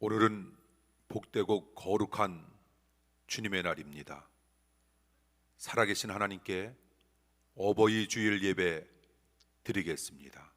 오늘은 복되고 거룩한 주님의 날입니다. 살아계신 하나님께 어버이 주일 예배 드리겠습니다.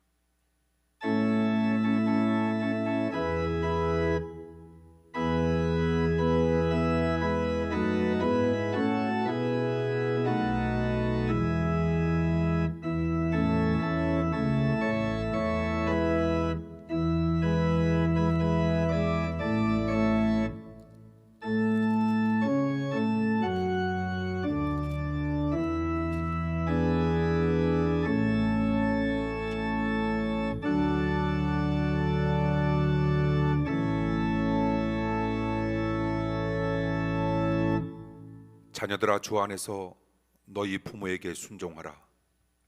자녀들아, 주 안에서 너희 부모에게 순종하라.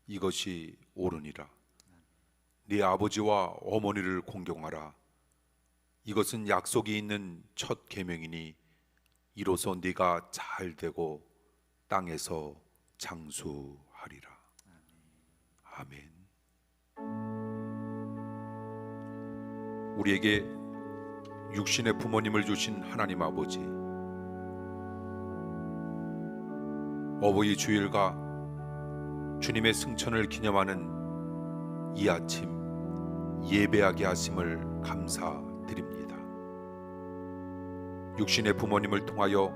이것이 옳으니라. 네 아버지와 어머니를 공경하라. 이것은 약속이 있는 첫 계명이니 이로써 네가 잘 되고 땅에서 장수하리라. 아멘. 우리에게 육신의 부모님을 주신 하나님 아버지, 어버이 주일과 주님의 승천을 기념하는 이 아침 예배하게 하심을 감사드립니다. 육신의 부모님을 통하여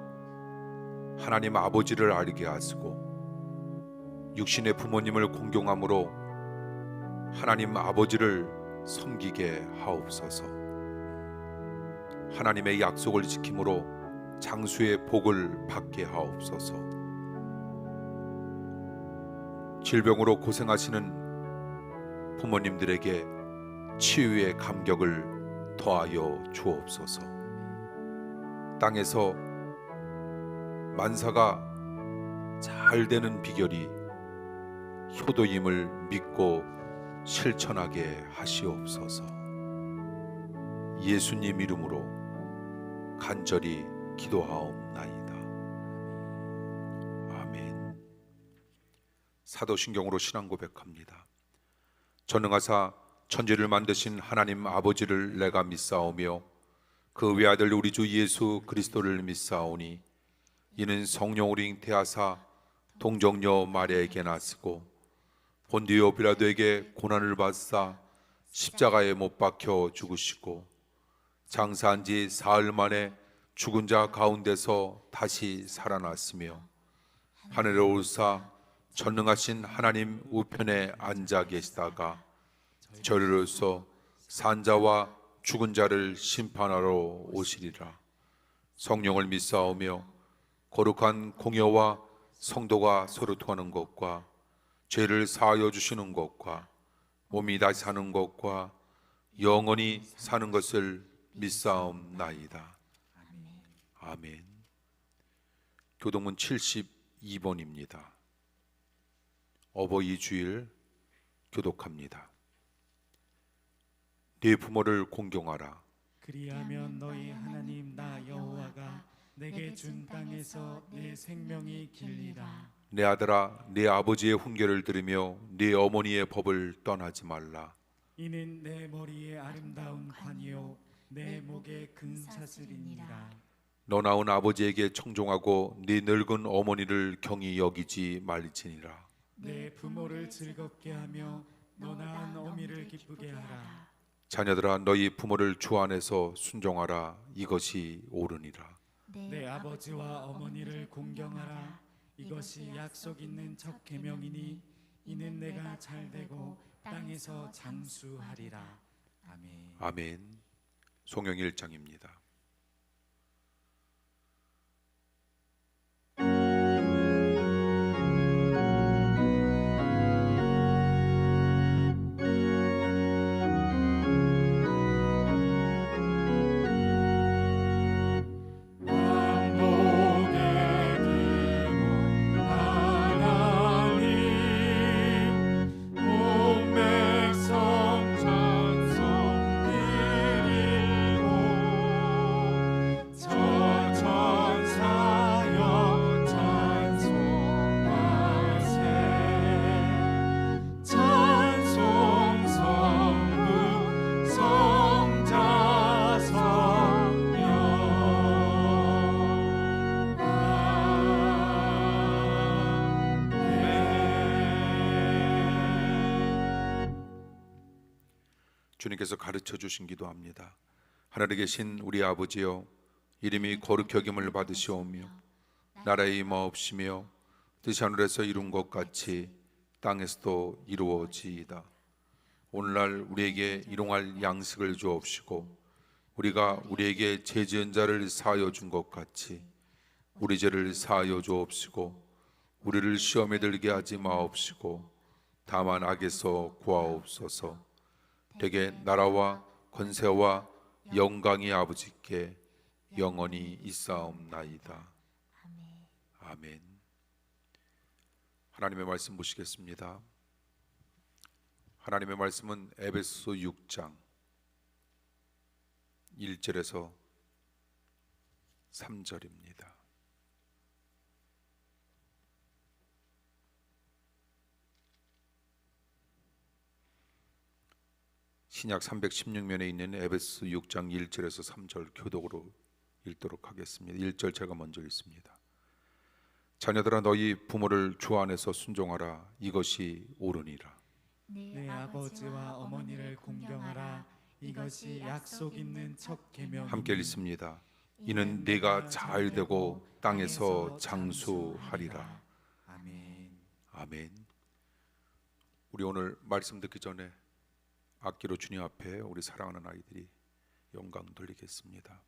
하나님 아버지를 알게 하시고 육신의 부모님을 공경함으로 하나님 아버지를 섬기게 하옵소서. 하나님의 약속을 지킴으로 장수의 복을 받게 하옵소서. 질병으로 고생하시는 부모님들에게 치유의 감격을 더하여 주옵소서. 땅에서 만사가 잘 되는 비결이 효도임을 믿고 실천하게 하시옵소서. 예수님 이름으로 간절히 기도하옵나이다. 사도신경으로 신앙 고백합니다. 전능하사 천지를 만드신 하나님 아버지를 내가 믿사오며 그 외아들 우리 주 예수 그리스도를 믿사오니 이는 성령으로 잉태하사 동정녀 마리아에게 나시고 본디오 빌라도에게 고난을 받사 십자가에 못 박혀 죽으시고 장사한 지 사흘 만에 죽은 자 가운데서 다시 살아났으며 하늘에 오르사 전능하신 하나님 우편에 앉아 계시다가 저리로서 산자와 죽은 자를 심판하러 오시리라. 성령을 믿사오며 거룩한 공여와 성도가 서로 통하는 것과 죄를 사하여 주시는 것과 몸이 다시 사는 것과 영원히 사는 것을 믿사옵나이다. 아멘. 교동문 72번입니다. 어버이 주일 교독합니다. 네 부모를 공경하라. 그리하면 너희 하나님 나 여호와가 내게 준 땅에서 내 생명이 길리라. 내 아들아, 네 아버지의 훈계를 들으며 네 어머니의 법을 떠나지 말라. 이는 내 머리에 아름다운 관이요 내 목에 금사슬이니라. 너 낳은 아버지에게 청종하고 네 늙은 어머니를 경히 여기지 말지니라. 내 부모를 즐겁게 하며 너 낳은 어미를 기쁘게 하라. 자녀들아, 너희 부모를 주 안에서 순종하라. 이것이 옳으니라. 내 아버지와 어머니를 공경하라. 이것이 약속 있는 첫 계명이니 이는 내가 잘되고 땅에서 장수하리라. 아멘. 아멘. 송영 1장입니다. 온 백성 찬송 드리고, 주님께서 가르쳐 주신 기도합니다. 하늘에 계신 우리 아버지여, 이름이 거룩히 여김을 받으시오며 나라의 임하옵시며 뜻이 하늘에서 이룬 것 같이 땅에서도 이루어지이다. 오늘날 우리에게 일용할 양식을 주옵시고 우리가 우리에게 죄 지은 자를 사하여 준 것 같이 우리 죄를 사하여 주옵시고 우리를 시험에 들게 하지 마옵시고 다만 악에서 구하옵소서. 대개 나라와 권세와 영광이 아버지께 영원히 있사옵나이다. 아멘. 하나님의 말씀 보시겠습니다. 하나님의 말씀은 에베소 6장 1절에서 3절입니다. 신약 316면에 있는 에베소 6장 1절에서 3절 교독으로 읽도록 하겠습니다. 1절 제가 먼저 읽습니다. 자녀들아 너희 부모를 주 안에서 순종하라. 이것이 옳으니라. 내 아버지와 어머니를 공경하라. 이것이 약속 있는 첫 계명. 함께 읽습니다. 이는 네가 잘 되고 땅에서 장수하리라. 아멘. 아멘. 우리 오늘 말씀 듣기 전에 악기로 주님 앞에 우리 사랑하는 아이들이 영광 돌리겠습니다.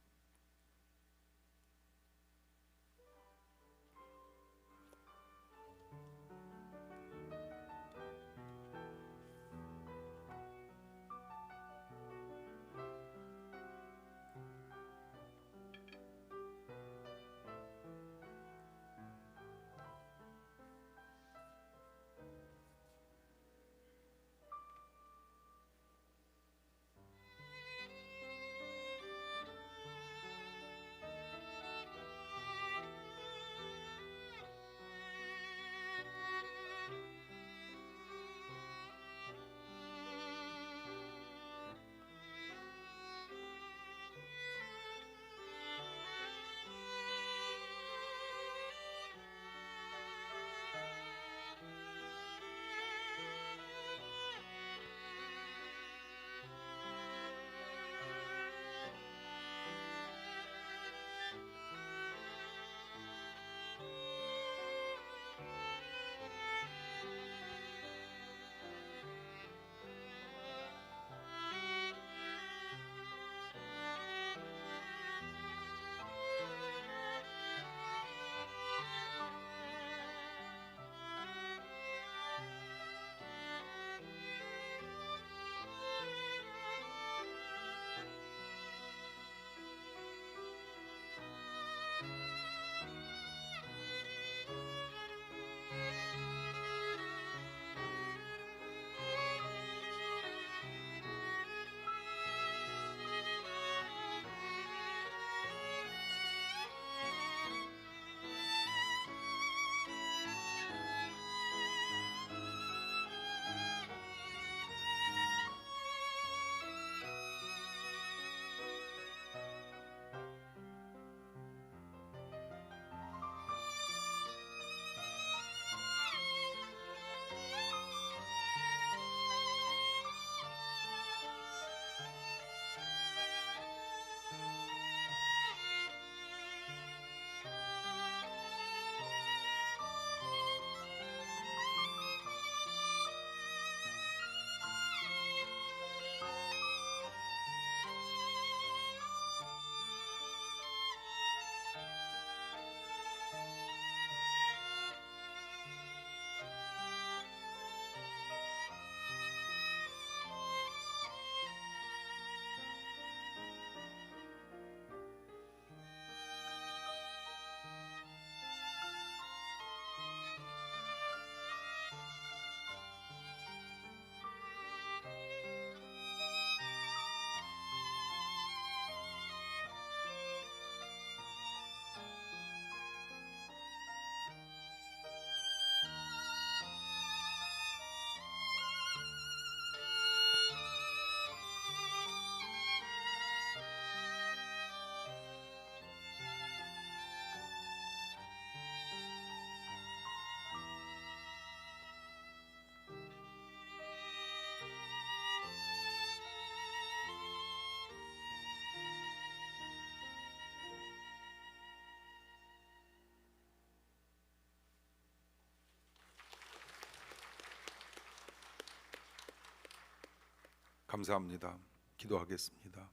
감사합니다. 기도하겠습니다.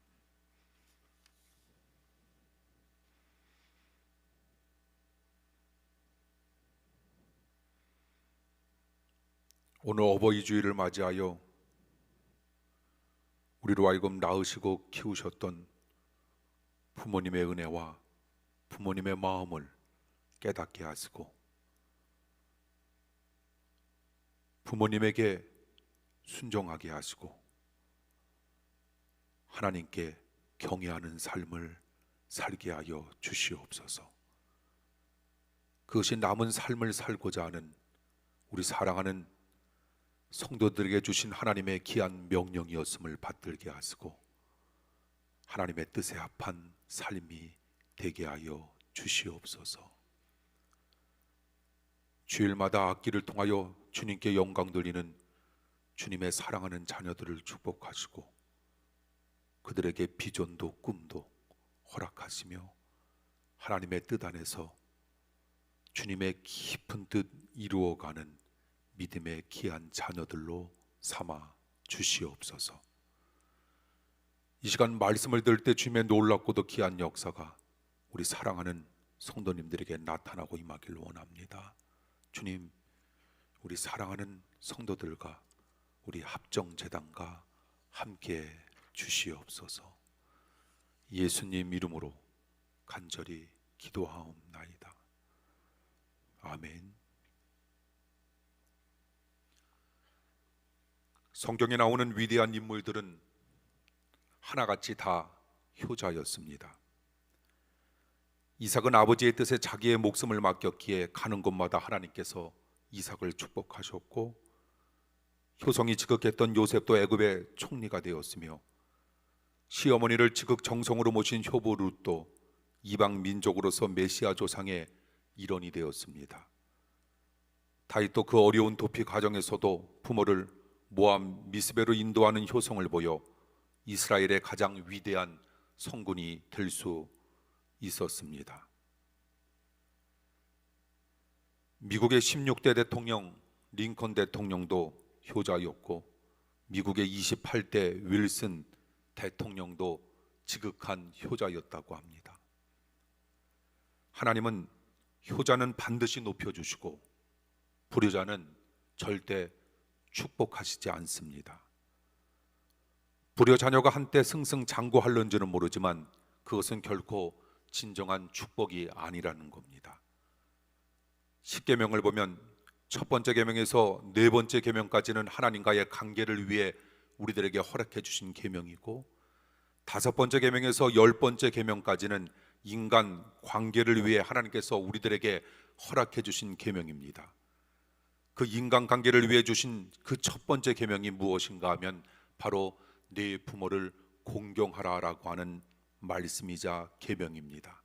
오늘 어버이 주일을 맞이하여 우리로 하여금 낳으시고 키우셨던 부모님의 은혜와 부모님의 마음을 깨닫게 하시고 부모님에게 순종하게 하시고 하나님께 경외하는 삶을 살게 하여 주시옵소서. 그것이 남은 삶을 살고자 하는 우리 사랑하는 성도들에게 주신 하나님의 귀한 명령이었음을 받들게 하시고 하나님의 뜻에 합한 삶이 되게 하여 주시옵소서. 주일마다 악기를 통하여 주님께 영광 돌리는 주님의 사랑하는 자녀들을 축복하시고 그들에게 비전도 꿈도 허락하시며 하나님의 뜻 안에서 주님의 깊은 뜻 이루어가는 믿음의 귀한 자녀들로 삼아 주시옵소서. 이 시간 말씀을 들을 때 주님의 놀랍고도 귀한 역사가 우리 사랑하는 성도님들에게 나타나고 임하길 원합니다. 주님, 우리 사랑하는 성도들과 우리 합정재단과 함께 주시옵소서. 예수님 이름으로 간절히 기도하옵나이다. 아멘. 성경에 나오는 위대한 인물들은 하나같이 다 효자였습니다. 이삭은 아버지의 뜻에 자기의 목숨을 맡겼기에 가는 곳마다 하나님께서 이삭을 축복하셨고 효성이 지극했던 요셉도 애굽의 총리가 되었으며 시어머니를 지극정성으로 모신 효부 룻도 이방 민족으로서 메시아 조상의 일원이 되었습니다. 다윗도 그 어려운 도피 과정에서도 부모를 모압 미스베로 인도하는 효성을 보여 이스라엘의 가장 위대한 성군이 될 수 있었습니다. 미국의 16대 대통령 링컨 대통령도 효자였고 미국의 28대 윌슨 대통령도 지극한 효자였다고 합니다. 하나님은 효자는 반드시 높여주시고 불효자는 절대 축복하시지 않습니다. 불효 자녀가 한때 승승장구할런지는 모르지만 그것은 결코 진정한 축복이 아니라는 겁니다. 10계명을 보면 첫 번째 계명에서 네 번째 계명까지는 하나님과의 관계를 위해 우리들에게 허락해 주신 계명이고 다섯 번째 계명에서 10번째 계명까지는 인간 관계를 위해 하나님께서 우리들에게 허락해 주신 계명입니다. 그 인간 관계를 위해 주신 그 첫 번째 계명이 무엇인가 하면 바로 네 부모를 공경하라라고 하는 말씀이자 계명입니다.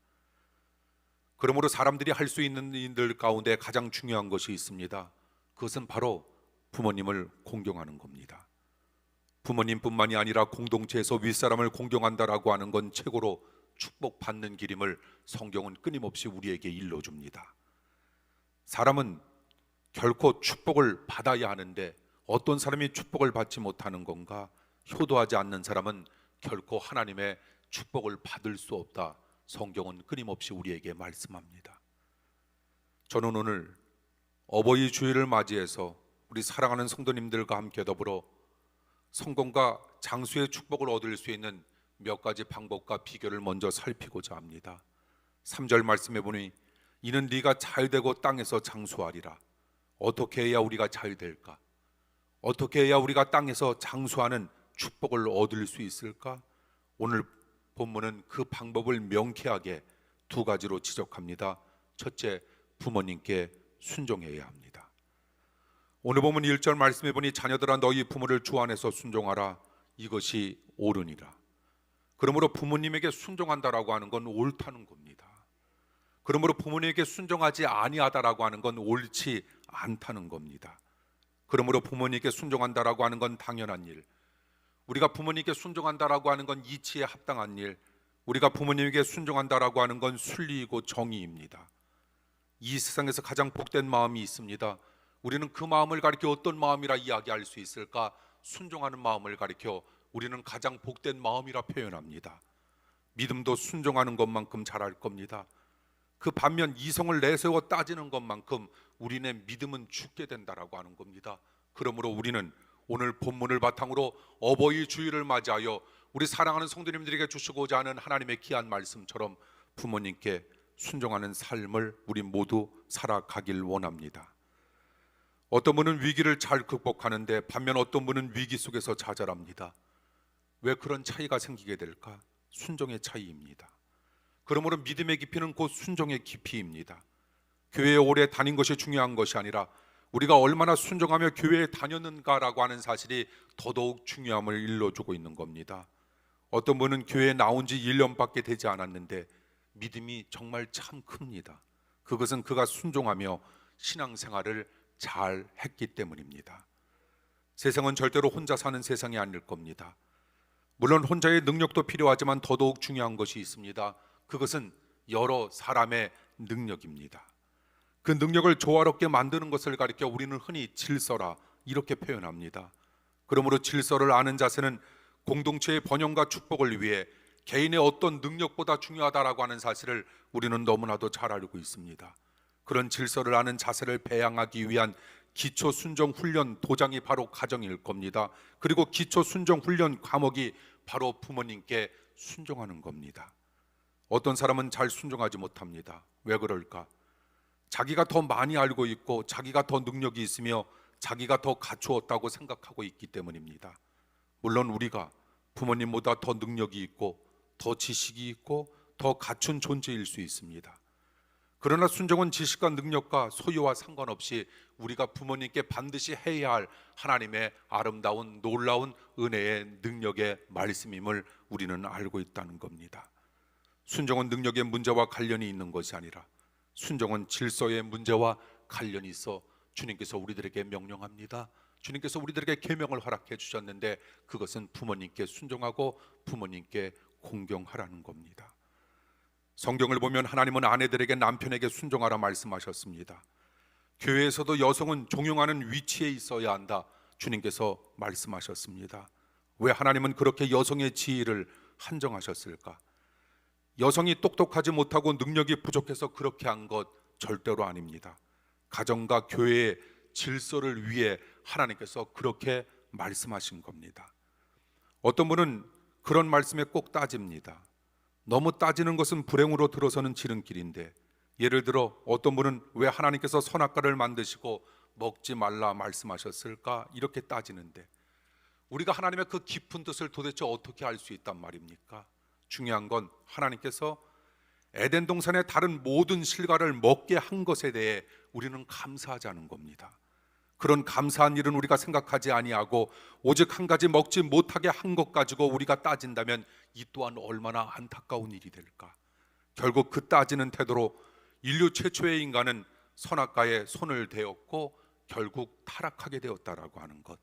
그러므로 사람들이 할 수 있는 일들 가운데 가장 중요한 것이 있습니다. 그것은 바로 부모님을 공경하는 겁니다. 부모님뿐만이 아니라 공동체에서 윗사람을 공경한다라고 하는 건 최고로 축복받는 길임을 성경은 끊임없이 우리에게 일러줍니다. 사람은 결코 축복을 받아야 하는데 어떤 사람이 축복을 받지 못하는 건가? 효도하지 않는 사람은 결코 하나님의 축복을 받을 수 없다. 성경은 끊임없이 우리에게 말씀합니다. 저는 오늘 어버이 주일을 맞이해서 우리 사랑하는 성도님들과 함께 더불어 성공과 장수의 축복을 얻을 수 있는 몇 가지 방법과 비결을 먼저 살피고자 합니다. 3절 말씀해 보니 이는 네가 잘되고 땅에서 장수하리라. 어떻게 해야 우리가 잘될까? 어떻게 해야 우리가 땅에서 장수하는 축복을 얻을 수 있을까? 오늘 본문은 그 방법을 명쾌하게 두 가지로 지적합니다. 첫째, 부모님께 순종해야 합니다. 오늘 본문 1절 말씀해 보니 자녀들아 너희 부모를 주 안에서 순종하라. 이것이 옳으니라. 그러므로 부모님에게 순종한다라고 하는 건 옳다는 겁니다. 그러므로 부모님에게 순종하지 아니하다라고 하는 건 옳지 않다는 겁니다. 그러므로 부모님께 순종한다라고 하는 건 당연한 일, 우리가 부모님께 순종한다라고 하는 건 이치에 합당한 일, 우리가 부모님에게 순종한다라고 하는 건 순리이고 정의입니다. 이 세상에서 가장 복된 마음이 있습니다. 우리는 그 마음을 가리켜 어떤 마음이라 이야기할 수 있을까? 순종하는 마음을 가리켜 우리는 가장 복된 마음이라 표현합니다. 믿음도 순종하는 것만큼 잘할 겁니다. 그 반면 이성을 내세워 따지는 것만큼 우리의 믿음은 죽게 된다라고 하는 겁니다. 그러므로 우리는 오늘 본문을 바탕으로 어버이 주일을 맞이하여 우리 사랑하는 성도님들에게 주시고자 하는 하나님의 귀한 말씀처럼 부모님께 순종하는 삶을 우리 모두 살아가길 원합니다. 어떤 분은 위기를 잘 극복하는데 반면 어떤 분은 위기 속에서 좌절합니다. 왜 그런 차이가 생기게 될까? 순종의 차이입니다. 그러므로 믿음의 깊이는 곧 순종의 깊이입니다. 교회에 오래 다닌 것이 중요한 것이 아니라 우리가 얼마나 순종하며 교회에 다녔는가라고 하는 사실이 더더욱 중요함을 일러주고 있는 겁니다. 어떤 분은 교회에 나온 지 1년밖에 되지 않았는데 믿음이 정말 참 큽니다. 그것은 그가 순종하며 신앙생활을 잘 했기 때문입니다. 세상은 절대로 혼자 사는 세상이 아닐 겁니다. 물론 혼자의 능력도 필요하지만 더더욱 중요한 것이 있습니다. 그것은 여러 사람의 능력입니다. 그 능력을 조화롭게 만드는 것을 가리켜 우리는 흔히 질서라 이렇게 표현합니다. 그러므로 질서를 아는 자세는 공동체의 번영과 축복을 위해 개인의 어떤 능력보다 중요하다라고 하는 사실을 우리는 너무나도 잘 알고 있습니다. 그런 질서를 아는 자세를 배양하기 위한 기초 순종 훈련 도장이 바로 가정일 겁니다. 그리고 기초 순종 훈련 과목이 바로 부모님께 순종하는 겁니다. 어떤 사람은 잘 순종하지 못합니다. 왜 그럴까? 자기가 더 많이 알고 있고 자기가 더 능력이 있으며 자기가 더 갖추었다고 생각하고 있기 때문입니다. 물론 우리가 부모님보다 더 능력이 있고 더 지식이 있고 더 갖춘 존재일 수 있습니다. 그러나 순종은 지식과 능력과 소유와 상관없이 우리가 부모님께 반드시 해야 할 하나님의 아름다운 놀라운 은혜의 능력의 말씀임을 우리는 알고 있다는 겁니다. 순종은 능력의 문제와 관련이 있는 것이 아니라 순종은 질서의 문제와 관련이 있어 주님께서 우리들에게 명령합니다. 주님께서 우리들에게 계명을 허락해 주셨는데 그것은 부모님께 순종하고 부모님께 공경하라는 겁니다. 성경을 보면 하나님은 아내들에게 남편에게 순종하라 말씀하셨습니다. 교회에서도 여성은 종용하는 위치에 있어야 한다 주님께서 말씀하셨습니다. 왜 하나님은 그렇게 여성의 지위를 한정하셨을까? 여성이 똑똑하지 못하고 능력이 부족해서 그렇게 한 것 절대로 아닙니다. 가정과 교회의 질서를 위해 하나님께서 그렇게 말씀하신 겁니다. 어떤 분은 그런 말씀에 꼭 따집니다. 너무 따지는 것은 불행으로 들어서는 지름길인데, 예를 들어 어떤 분은 왜 하나님께서 선악과를 만드시고 먹지 말라 말씀하셨을까 이렇게 따지는데, 우리가 하나님의 그 깊은 뜻을 도대체 어떻게 알 수 있단 말입니까? 중요한 건 하나님께서 에덴 동산의 다른 모든 실과를 먹게 한 것에 대해 우리는 감사하자는 겁니다. 그런 감사한 일은 우리가 생각하지 아니하고 오직 한 가지 먹지 못하게 한 것 가지고 우리가 따진다면 이 또한 얼마나 안타까운 일이 될까? 결국 그 따지는 태도로 인류 최초의 인간은 선악과에 손을 대었고 결국 타락하게 되었다라고 하는 것.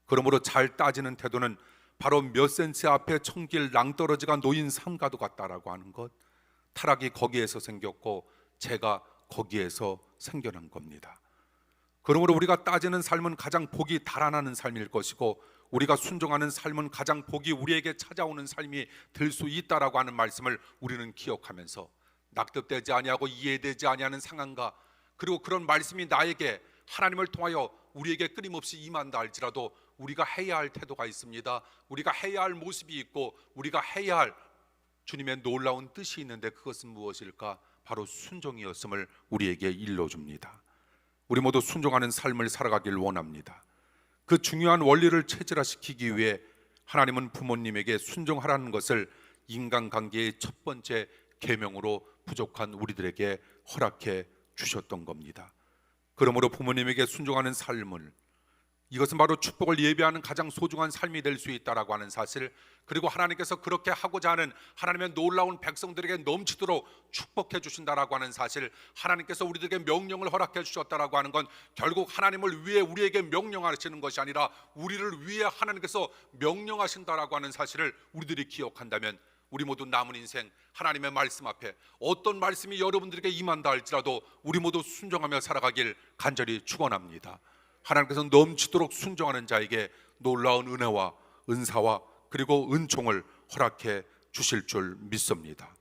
그러므로 잘 따지는 태도는 바로 몇 센치 앞에 청길 낭떠러지가 놓인 산과도 같다라고 하는 것. 타락이 거기에서 생겼고 죄가 거기에서 생겨난 겁니다. 그러므로 우리가 따지는 삶은 가장 복이 달아나는 삶일 것이고 우리가 순종하는 삶은 가장 복이 우리에게 찾아오는 삶이 될 수 있다라고 하는 말씀을 우리는 기억하면서 납득되지 아니하고 이해되지 아니하는 상황과 그리고 그런 말씀이 나에게 하나님을 통하여 우리에게 끊임없이 임한다 할지라도 우리가 해야 할 태도가 있습니다. 우리가 해야 할 모습이 있고 우리가 해야 할 주님의 놀라운 뜻이 있는데 그것은 무엇일까? 바로 순종이었음을 우리에게 일러줍니다. 우리 모두 순종하는 삶을 살아가길 원합니다. 그 중요한 원리를 체질화시키기 위해 하나님은 부모님에게 순종하라는 것을 인간관계의 첫 번째 계명으로 부족한 우리들에게 허락해 주셨던 겁니다. 그러므로 부모님에게 순종하는 삶을, 이것은 바로 축복을 예비하는 가장 소중한 삶이 될 수 있다라고 하는 사실, 그리고 하나님께서 그렇게 하고자 하는 하나님의 놀라운 백성들에게 넘치도록 축복해 주신다라고 하는 사실, 하나님께서 우리들에게 명령을 허락해 주셨다라고 하는 건 결국 하나님을 위해 우리에게 명령하시는 것이 아니라 우리를 위해 하나님께서 명령하신다라고 하는 사실을 우리들이 기억한다면 우리 모두 남은 인생 하나님의 말씀 앞에 어떤 말씀이 여러분들에게 임한다 할지라도 우리 모두 순종하며 살아가길 간절히 축원합니다. 하나님께서 넘치도록 순종하는 자에게 놀라운 은혜와 은사와 그리고 은총을 허락해 주실 줄 믿습니다.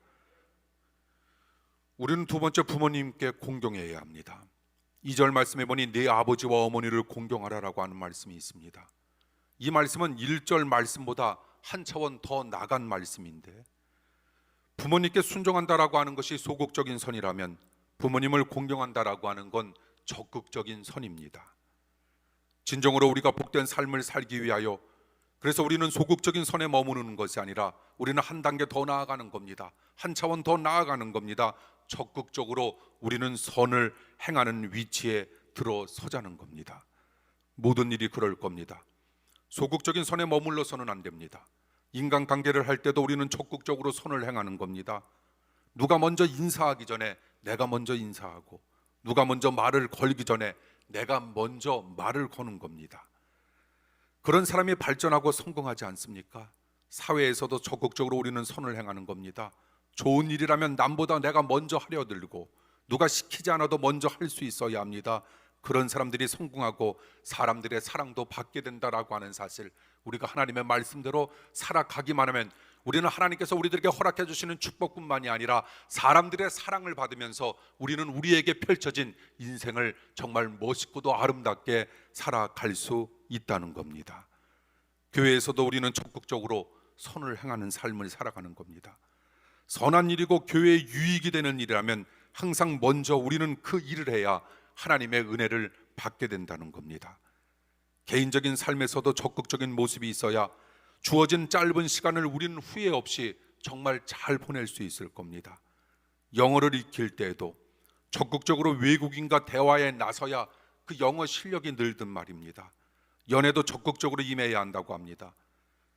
우리는 두 번째 부모님께 공경해야 합니다. 2절 말씀해 보니 네 아버지와 어머니를 공경하라라고 하는 말씀이 있습니다. 이 말씀은 1절 말씀보다 한 차원 더 나간 말씀인데, 부모님께 순종한다라고 하는 것이 소극적인 선이라면 부모님을 공경한다라고 하는 건 적극적인 선입니다. 진정으로 우리가 복된 삶을 살기 위하여, 그래서 우리는 소극적인 선에 머무르는 것이 아니라 우리는 한 단계 더 나아가는 겁니다. 한 차원 더 나아가는 겁니다. 적극적으로 우리는 선을 행하는 위치에 들어서자는 겁니다. 모든 일이 그럴 겁니다. 소극적인 선에 머물러서는 안 됩니다. 인간관계를 할 때도 우리는 적극적으로 선을 행하는 겁니다. 누가 먼저 인사하기 전에 내가 먼저 인사하고, 누가 먼저 말을 걸기 전에 내가 먼저 말을 거는 겁니다. 그런 사람이 발전하고 성공하지 않습니까? 사회에서도 적극적으로 우리는 선을 행하는 겁니다. 좋은 일이라면 남보다 내가 먼저 하려 들고, 누가 시키지 않아도 먼저 할 수 있어야 합니다. 그런 사람들이 성공하고 사람들의 사랑도 받게 된다라고 하는 사실, 우리가 하나님의 말씀대로 살아가기만 하면 우리는 하나님께서 우리들에게 허락해 주시는 축복뿐만이 아니라 사람들의 사랑을 받으면서 우리는 우리에게 펼쳐진 인생을 정말 멋있고도 아름답게 살아갈 수 있다는 겁니다. 교회에서도 우리는 적극적으로 선을 행하는 삶을 살아가는 겁니다. 선한 일이고 교회에 유익이 되는 일이라면 항상 먼저 우리는 그 일을 해야 하나님의 은혜를 받게 된다는 겁니다. 개인적인 삶에서도 적극적인 모습이 있어야 주어진 짧은 시간을 우리는 후회 없이 정말 잘 보낼 수 있을 겁니다. 영어를 익힐 때에도 적극적으로 외국인과 대화에 나서야 그 영어 실력이 늘든 말입니다. 연애도 적극적으로 임해야 한다고 합니다.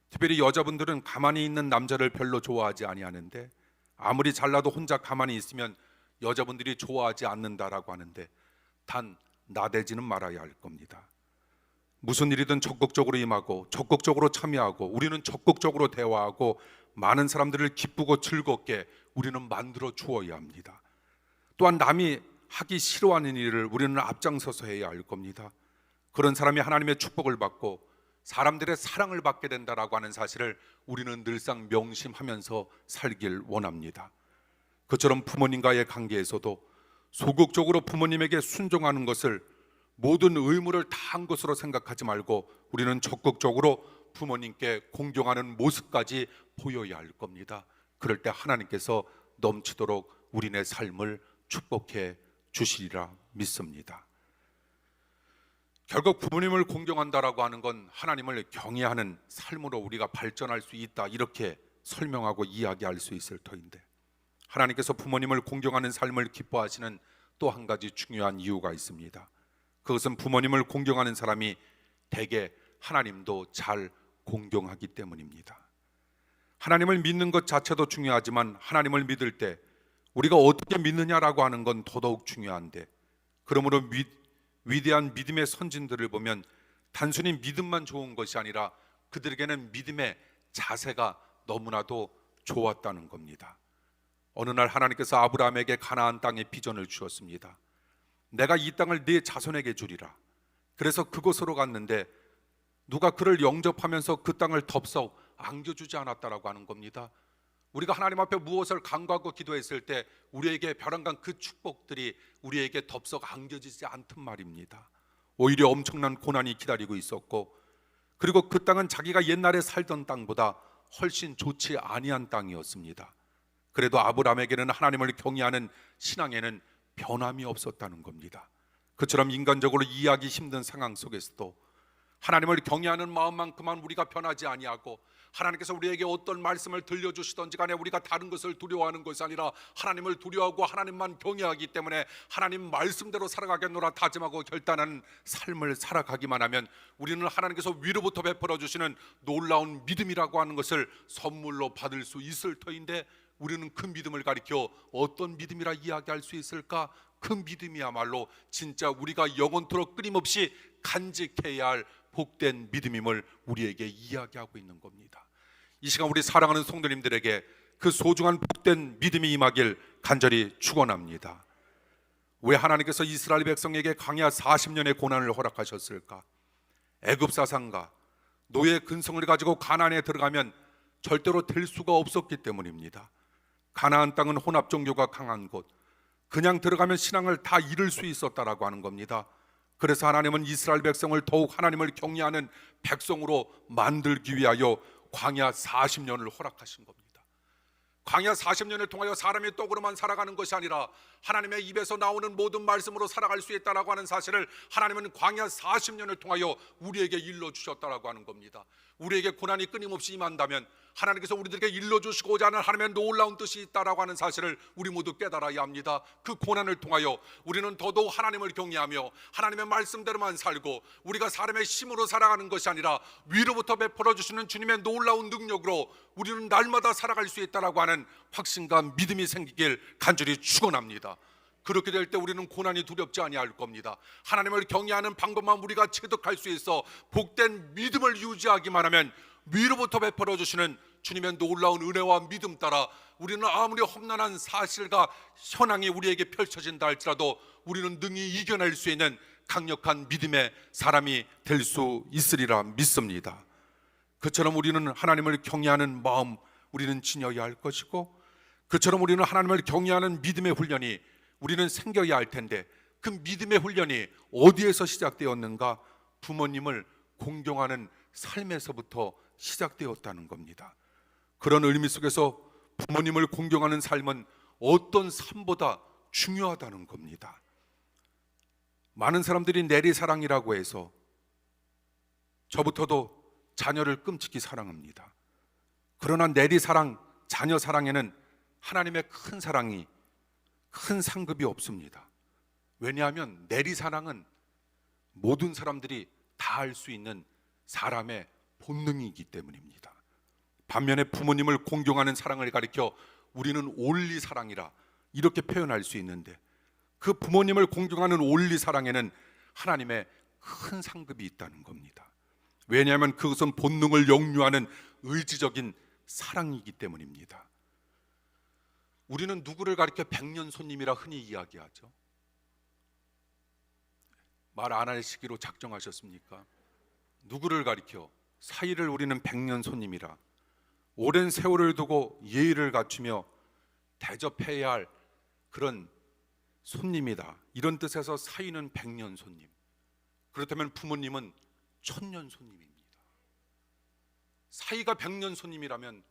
특별히 여자분들은 가만히 있는 남자를 별로 좋아하지 아니하는데, 아무리 잘나도 혼자 가만히 있으면 여자분들이 좋아하지 않는다라고 하는데, 단 나대지는 말아야 할 겁니다. 무슨 일이든 적극적으로 임하고 적극적으로 참여하고 우리는 적극적으로 대화하고 많은 사람들을 기쁘고 즐겁게 우리는 만들어 주어야 합니다. 또한 남이 하기 싫어하는 일을 우리는 앞장서서 해야 할 겁니다. 그런 사람이 하나님의 축복을 받고 사람들의 사랑을 받게 된다라고 하는 사실을 우리는 늘상 명심하면서 살길 원합니다. 그처럼 부모님과의 관계에서도 소극적으로 부모님에게 순종하는 것을 모든 의무를 다 한 것으로 생각하지 말고 우리는 적극적으로 부모님께 공경하는 모습까지 보여야 할 겁니다. 그럴 때 하나님께서 넘치도록 우리네 삶을 축복해 주시리라 믿습니다. 결국 부모님을 공경한다라고 하는 건 하나님을 경외하는 삶으로 우리가 발전할 수 있다, 이렇게 설명하고 이야기할 수 있을 터인데, 하나님께서 부모님을 공경하는 삶을 기뻐하시는 또 한 가지 중요한 이유가 있습니다. 그것은 부모님을 공경하는 사람이 대개 하나님도 잘 공경하기 때문입니다. 하나님을 믿는 것 자체도 중요하지만 하나님을 믿을 때 우리가 어떻게 믿느냐라고 하는 건 더더욱 중요한데, 그러므로 위대한 믿음의 선진들을 보면 단순히 믿음만 좋은 것이 아니라 그들에게는 믿음의 자세가 너무나도 좋았다는 겁니다. 어느 날 하나님께서 아브라함에게 가나안 땅의 비전을 주었습니다. 내가 이 땅을 네 자손에게 주리라. 그래서 그곳으로 갔는데 누가 그를 영접하면서 그 땅을 덥석 안겨주지 않았다라고 하는 겁니다. 우리가 하나님 앞에 무엇을 간구하고 기도했을 때 우리에게 벼랑간 그 축복들이 우리에게 덥석 안겨지지 않던 말입니다. 오히려 엄청난 고난이 기다리고 있었고, 그리고 그 땅은 자기가 옛날에 살던 땅보다 훨씬 좋지 아니한 땅이었습니다. 그래도 아브라함에게는 하나님을 경외하는 신앙에는 변함이 없었다는 겁니다. 그처럼 인간적으로 이해하기 힘든 상황 속에서도 하나님을 경외하는 마음만큼만 우리가 변하지 아니하고, 하나님께서 우리에게 어떤 말씀을 들려주시던지 간에 우리가 다른 것을 두려워하는 것이 아니라 하나님을 두려워하고 하나님만 경외하기 때문에 하나님 말씀대로 살아가겠노라 다짐하고 결단하는 삶을 살아가기만 하면 우리는 하나님께서 위로부터 베풀어 주시는 놀라운 믿음이라고 하는 것을 선물로 받을 수 있을 터인데, 우리는 그 믿음을 가리켜 어떤 믿음이라 이야기할 수 있을까? 그 믿음이야말로 진짜 우리가 영원토록 끊임없이 간직해야 할 복된 믿음임을 우리에게 이야기하고 있는 겁니다. 이 시간 우리 사랑하는 성도님들에게 그 소중한 복된 믿음이 임하길 간절히 축원합니다. 왜 하나님께서 이스라엘 백성에게 광야 40년의 고난을 허락하셨을까? 애굽 사상과 노예의 근성을 가지고 가나안에 들어가면 절대로 될 수가 없었기 때문입니다. 가나안 땅은 혼합 종교가 강한 곳, 그냥 들어가면 신앙을 다 잃을 수 있었다라고 하는 겁니다. 그래서 하나님은 이스라엘 백성을 더욱 하나님을 경외하는 백성으로 만들기 위하여 광야 40년을 허락하신 겁니다. 광야 40년을 통하여 사람이 떡으로만 살아가는 것이 아니라 하나님의 입에서 나오는 모든 말씀으로 살아갈 수 있다라고 하는 사실을 하나님은 광야 40년을 통하여 우리에게 일러주셨다라고 하는 겁니다. 우리에게 고난이 끊임없이 임한다면 하나님께서 우리들에게 일러주시고자 하는 하나님의 놀라운 뜻이 있다라고 하는 사실을 우리 모두 깨달아야 합니다. 그 고난을 통하여 우리는 더더욱 하나님을 경외하며 하나님의 말씀대로만 살고 우리가 사람의 힘으로 살아가는 것이 아니라 위로부터 베풀어 주시는 주님의 놀라운 능력으로 우리는 날마다 살아갈 수 있다라고 하는 확신과 믿음이 생기길 간절히 축원합니다. 그렇게 될 때 우리는 고난이 두렵지 아니할 겁니다. 하나님을 경외하는 방법만 우리가 체득할 수 있어 복된 믿음을 유지하기만 하면 위로부터 베풀어 주시는 주님의 놀라운 은혜와 믿음 따라 우리는 아무리 험난한 사실과 현황이 우리에게 펼쳐진다 할지라도 우리는 능히 이겨낼 수 있는 강력한 믿음의 사람이 될 수 있으리라 믿습니다. 그처럼 우리는 하나님을 경외하는 마음 우리는 지녀야 할 것이고, 그처럼 우리는 하나님을 경외하는 믿음의 훈련이 우리는 생겨야 할 텐데, 그 믿음의 훈련이 어디에서 시작되었는가? 부모님을 공경하는 삶에서부터 시작되었다는 겁니다. 그런 의미 속에서 부모님을 공경하는 삶은 어떤 삶보다 중요하다는 겁니다. 많은 사람들이 내리사랑이라고 해서 저부터도 자녀를 끔찍히 사랑합니다. 그러나 내리사랑, 자녀 사랑에는 하나님의 큰 사랑이, 큰 상급이 없습니다. 왜냐하면 내리사랑은 모든 사람들이 다 할 수 있는 사람의 본능이기 때문입니다. 반면에 부모님을 공경하는 사랑을 가리켜 우리는 올리사랑이라 이렇게 표현할 수 있는데, 그 부모님을 공경하는 올리사랑에는 하나님의 큰 상급이 있다는 겁니다. 왜냐하면 그것은 본능을 역류하는 의지적인 사랑이기 때문입니다. 우리는 누구를 가리켜 백년손님이라 흔히 이야기하죠. 말 안 하시기로 작정하셨습니까? 누구를 가리켜 사이를 우리는 백년손님이라, 오랜 세월을 두고 예의를 갖추며 대접해야 할 그런 손님이다, 이런 뜻에서 사이는 백년손님. 그렇다면 부모님은 천년손님입니다. 사이가 백년손님이라면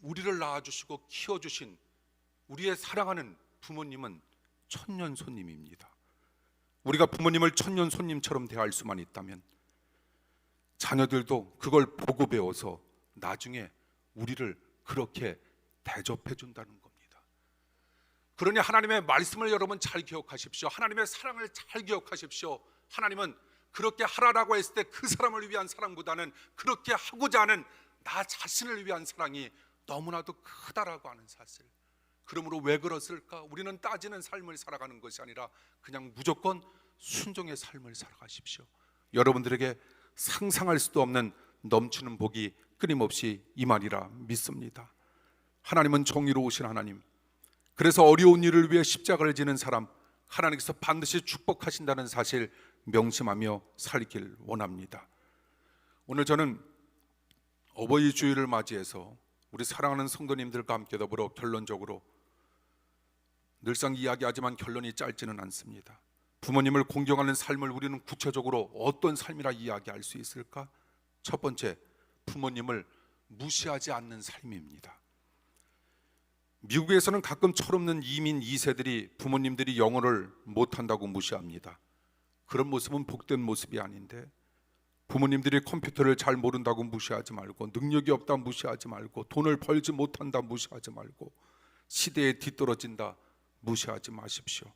우리를 낳아주시고 키워주신 우리의 사랑하는 부모님은 천년손님입니다. 우리가 부모님을 천년손님처럼 대할 수만 있다면 자녀들도 그걸 보고 배워서 나중에 우리를 그렇게 대접해 준다는 겁니다. 그러니 하나님의 말씀을 여러분 잘 기억하십시오. 하나님의 사랑을 잘 기억하십시오. 하나님은 그렇게 하라라고 했을 때 그 사람을 위한 사랑보다는 그렇게 하고자 하는 나 자신을 위한 사랑이 너무나도 크다라고 하는 사실. 그러므로 왜 그랬을까? 우리는 따지는 삶을 살아가는 것이 아니라 그냥 무조건 순종의 삶을 살아가십시오. 여러분들에게 상상할 수도 없는 넘치는 복이 끊임없이 임하리라 믿습니다. 하나님은 정의로우신 하나님, 그래서 어려운 일을 위해 십자가를 지는 사람 하나님께서 반드시 축복하신다는 사실 명심하며 살길 원합니다. 오늘 저는 어버이 주일을 맞이해서 우리 사랑하는 성도님들과 함께 더불어 결론적으로, 늘상 이야기하지만 결론이 짧지는 않습니다. 부모님을 공경하는 삶을 우리는 구체적으로 어떤 삶이라 이야기할 수 있을까? 첫 번째, 부모님을 무시하지 않는 삶입니다. 미국에서는 가끔 철없는 이민 2세들이 부모님들이 영어를 못한다고 무시합니다. 그런 모습은 복된 모습이 아닌데, 부모님들이 컴퓨터를 잘 모른다고 무시하지 말고, 능력이 없다 무시하지 말고, 돈을 벌지 못한다 무시하지 말고, 시대에 뒤떨어진다 무시하지 마십시오.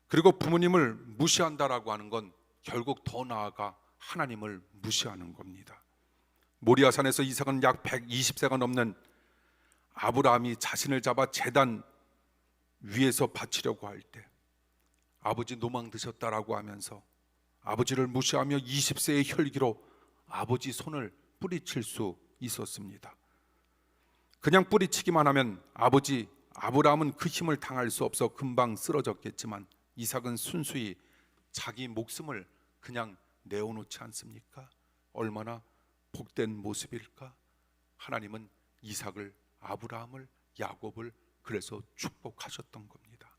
그리고 부모님을 무시한다라고 하는 건 결국 더 나아가 하나님을 무시하는 겁니다. 모리아산에서 이삭은 약 120세가 넘는 아브라함이 자신을 잡아 제단 위에서 바치려고 할 때 아버지 노망 드셨다라고 하면서 아버지를 무시하며 20세의 혈기로 아버지 손을 뿌리칠 수 있었습니다. 그냥 뿌리치기만 하면 아버지 아브라함은 그 힘을 당할 수 없어 금방 쓰러졌겠지만, 이삭은 순수히 자기 목숨을 그냥 내어놓지 않습니까? 얼마나 복된 모습일까? 하나님은 이삭을, 아브라함을, 야곱을 그래서 축복하셨던 겁니다.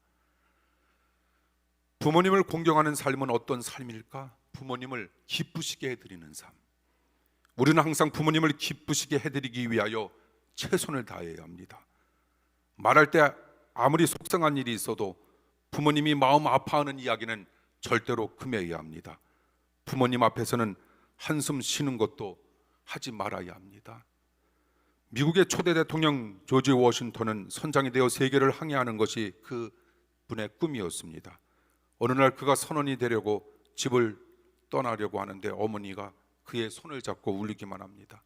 부모님을 공경하는 삶은 어떤 삶일까? 부모님을 기쁘시게 해드리는 삶. 우리는 항상 부모님을 기쁘시게 해드리기 위하여 최선을 다해야 합니다. 말할 때 아무리 속상한 일이 있어도 부모님이 마음 아파하는 이야기는 절대로 금해야 합니다. 부모님 앞에서는 한숨 쉬는 것도 하지 말아야 합니다. 미국의 초대 대통령 조지 워싱턴은 선장이 되어 세계를 항해하는 것이 그 분의 꿈이었습니다. 어느 날 그가 선원이 되려고 집을 떠나려고 하는데 어머니가 그의 손을 잡고 울리기만 합니다.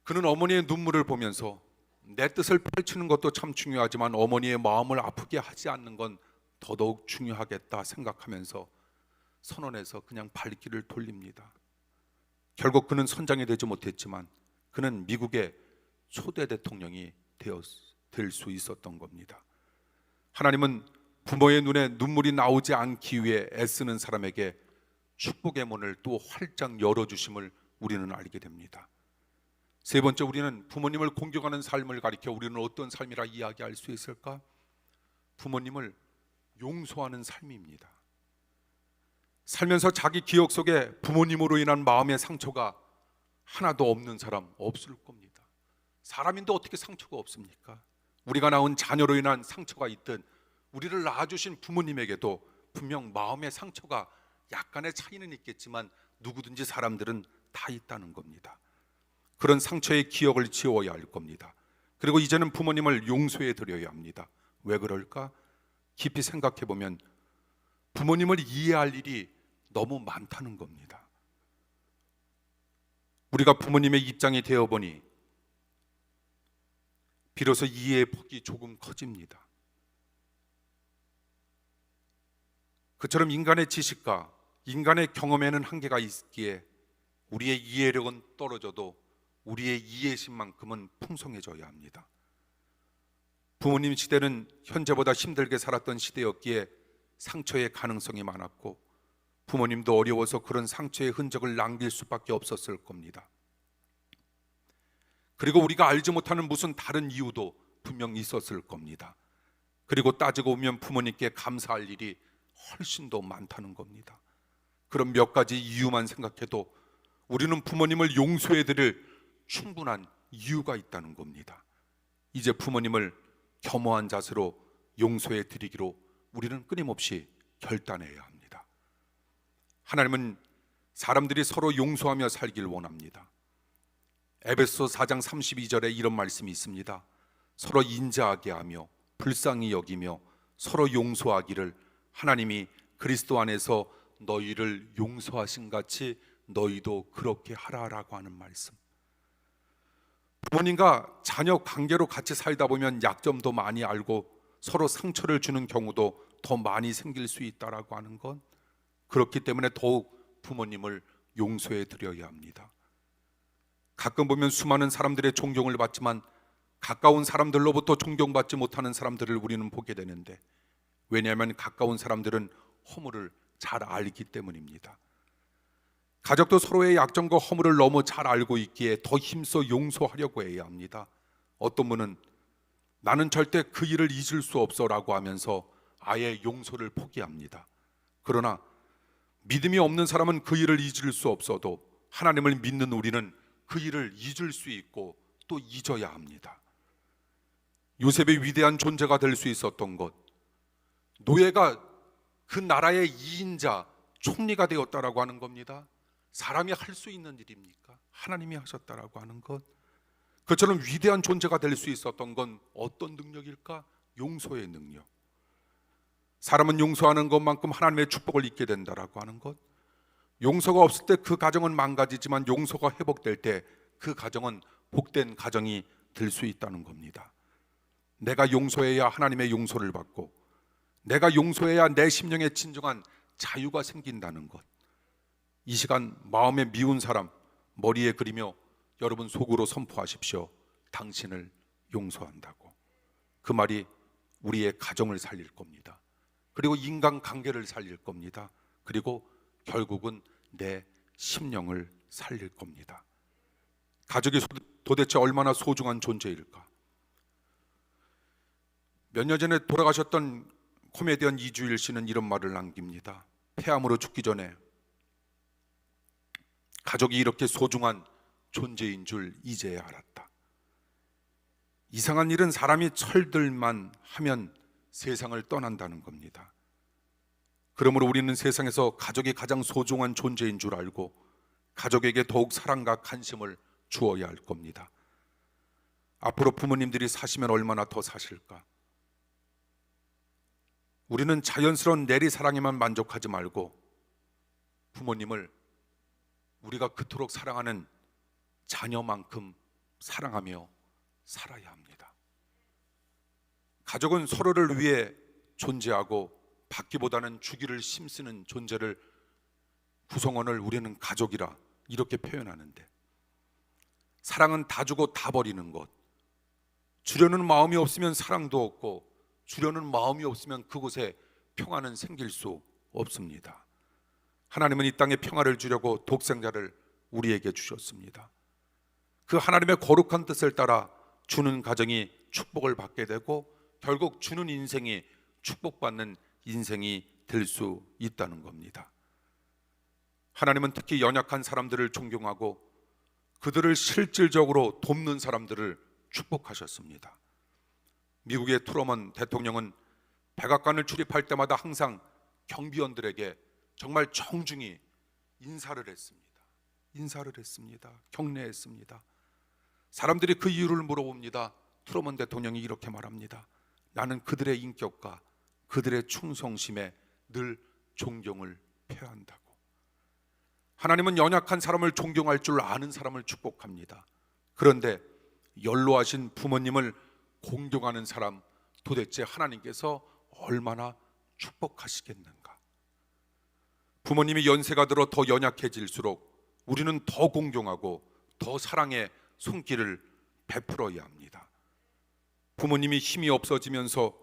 그는 어머니의 눈물을 보면서 내 뜻을 펼치는 것도 참 중요하지만 어머니의 마음을 아프게 하지 않는 건 더더욱 중요하겠다 생각하면서 선원에서 그냥 발길을 돌립니다. 결국 그는 선장이 되지 못했지만 그는 미국의 초대 대통령이 될 수 있었던 겁니다. 하나님은 부모의 눈에 눈물이 나오지 않기 위해 애쓰는 사람에게 축복의 문을 또 활짝 열어주심을 우리는 알게 됩니다. 세 번째, 우리는 부모님을 공경하는 삶을 가리켜 우리는 어떤 삶이라 이야기할 수 있을까? 부모님을 용서하는 삶입니다. 살면서 자기 기억 속에 부모님으로 인한 마음의 상처가 하나도 없는 사람 없을 겁니다. 사람인데 어떻게 상처가 없습니까? 우리가 낳은 자녀로 인한 상처가 있든 우리를 낳아주신 부모님에게도 분명 마음의 상처가 약간의 차이는 있겠지만 누구든지 사람들은 다 있다는 겁니다. 그런 상처의 기억을 지워야 할 겁니다. 그리고 이제는 부모님을 용서해 드려야 합니다. 왜 그럴까? 깊이 생각해 보면 부모님을 이해할 일이 너무 많다는 겁니다. 우리가 부모님의 입장이 되어보니 비로소 이해의 폭이 조금 커집니다. 그처럼 인간의 지식과 인간의 경험에는 한계가 있기에 우리의 이해력은 떨어져도 우리의 이해심만큼은 풍성해져야 합니다. 부모님 시대는 현재보다 힘들게 살았던 시대였기에 상처의 가능성이 많았고 부모님도 어려워서 그런 상처의 흔적을 남길 수밖에 없었을 겁니다. 그리고 우리가 알지 못하는 무슨 다른 이유도 분명 있었을 겁니다. 그리고 따지고 보면 부모님께 감사할 일이 훨씬 더 많다는 겁니다. 그런 몇 가지 이유만 생각해도 우리는 부모님을 용서해 드릴 충분한 이유가 있다는 겁니다. 이제 부모님을 겸허한 자세로 용서해 드리기로 우리는 끊임없이 결단해야 합니다. 하나님은 사람들이 서로 용서하며 살길 원합니다. 에베소 4장 32절에 이런 말씀이 있습니다. 서로 인자하게 하며 불쌍히 여기며 서로 용서하기를 하나님이 그리스도 안에서 너희를 용서하신 같이 너희도 그렇게 하라라고 하는 말씀. 부모님과 자녀 관계로 같이 살다 보면 약점도 많이 알고 서로 상처를 주는 경우도 더 많이 생길 수 있다라고 하는 건, 그렇기 때문에 더욱 부모님을 용서해 드려야 합니다. 가끔 보면 수많은 사람들의 존경을 받지만 가까운 사람들로부터 존경받지 못하는 사람들을 우리는 보게 되는데, 왜냐하면 가까운 사람들은 허물을 잘 알기 때문입니다. 가족도 서로의 약점과 허물을 너무 잘 알고 있기에 더 힘써 용서하려고 해야 합니다. 어떤 분은 나는 절대 그 일을 잊을 수 없어라고 하면서 아예 용서를 포기합니다. 그러나 믿음이 없는 사람은 그 일을 잊을 수 없어도 하나님을 믿는 우리는 그 일을 잊을 수 있고 또 잊어야 합니다. 요셉의 위대한 존재가 될 수 있었던 것, 노예가 그 나라의 2인자 총리가 되었다라고 하는 겁니다. 사람이 할 수 있는 일입니까? 하나님이 하셨다라고 하는 것. 그처럼 위대한 존재가 될 수 있었던 건 어떤 능력일까? 용서의 능력. 사람은 용서하는 것만큼 하나님의 축복을 잊게 된다라고 하는 것. 용서가 없을 때 그 가정은 망가지지만 용서가 회복될 때 그 가정은 복된 가정이 될 수 있다는 겁니다. 내가 용서해야 하나님의 용서를 받고 내가 용서해야 내 심령에 진정한 자유가 생긴다는 것. 이 시간 마음에 미운 사람 머리에 그리며 여러분 속으로 선포하십시오. 당신을 용서한다고. 그 말이 우리의 가정을 살릴 겁니다. 그리고 인간관계를 살릴 겁니다. 그리고 결국은 내 심령을 살릴 겁니다. 가족이 도대체 얼마나 소중한 존재일까? 몇 년 전에 돌아가셨던 코미디언 이주일 씨는 이런 말을 남깁니다. 폐암으로 죽기 전에 가족이 이렇게 소중한 존재인 줄 이제야 알았다. 이상한 일은 사람이 철들만 하면 세상을 떠난다는 겁니다. 그러므로 우리는 세상에서 가족이 가장 소중한 존재인 줄 알고 가족에게 더욱 사랑과 관심을 주어야 할 겁니다. 앞으로 부모님들이 사시면 얼마나 더 사실까? 우리는 자연스러운 내리사랑에만 만족하지 말고 부모님을 우리가 그토록 사랑하는 자녀만큼 사랑하며 살아야 합니다. 가족은 서로를 위해 존재하고 받기보다는 주기를 힘쓰는 존재를 구성원을 우리는 가족이라 이렇게 표현하는데, 사랑은 다 주고 다 버리는 것, 주려는 마음이 없으면 사랑도 없고 주려는 마음이 없으면 그곳에 평화는 생길 수 없습니다. 하나님은 이 땅에 평화를 주려고 독생자를 우리에게 주셨습니다. 그 하나님의 거룩한 뜻을 따라 주는 가정이 축복을 받게 되고 결국 주는 인생이 축복받는 인생이 될 수 있다는 겁니다. 하나님은 특히 연약한 사람들을 존경하고 그들을 실질적으로 돕는 사람들을 축복하셨습니다. 미국의 트루먼 대통령은 백악관을 출입할 때마다 항상 경비원들에게 정말 정중히 인사를 했습니다. 경례했습니다. 사람들이 그 이유를 물어봅니다. 트루먼 대통령이 이렇게 말합니다. 나는 그들의 인격과 그들의 충성심에 늘 존경을 표한다고. 하나님은 연약한 사람을 존경할 줄 아는 사람을 축복합니다. 그런데 연로하신 부모님을 공경하는 사람, 도대체 하나님께서 얼마나 축복하시겠는가? 부모님이 연세가 들어 더 연약해질수록 우리는 더 공경하고 더 사랑의 손길을 베풀어야 합니다. 부모님이 힘이 없어지면서